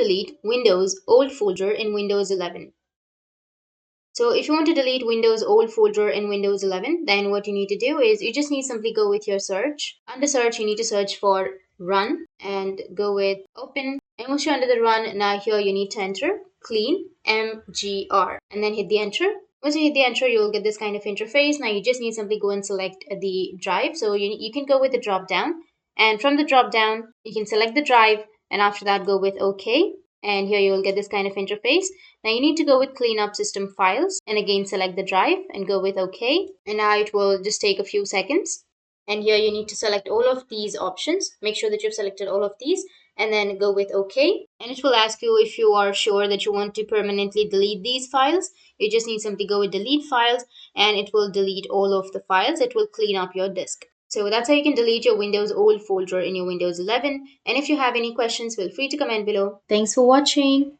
delete Windows old folder in Windows 11. So if you want to delete Windows old folder in Windows 11, then what you need to do is you just need simply go with your search. Under search, you need to search for run and go with open. And once you're under the run, now here you need to enter cleanmgr and then hit the enter. Once you hit the enter, you will get this kind of interface. Now you just need simply go and select the drive. So you can go with the drop down, and from the drop down, you can select the drive, and after that go with OK. And here you will get this kind of interface. Now you need to go with clean up system files and again select the drive and go with OK. And now it will just take a few seconds. And here you need to select all of these options. Make sure that you've selected all of these and then go with OK. And it will ask you if you are sure that you want to permanently delete these files. You just need simply go with delete files and it will delete all of the files. It will clean up your disk. So that's how you can delete your Windows old folder in your Windows 11. And if you have any questions, feel free to comment below. Thanks for watching.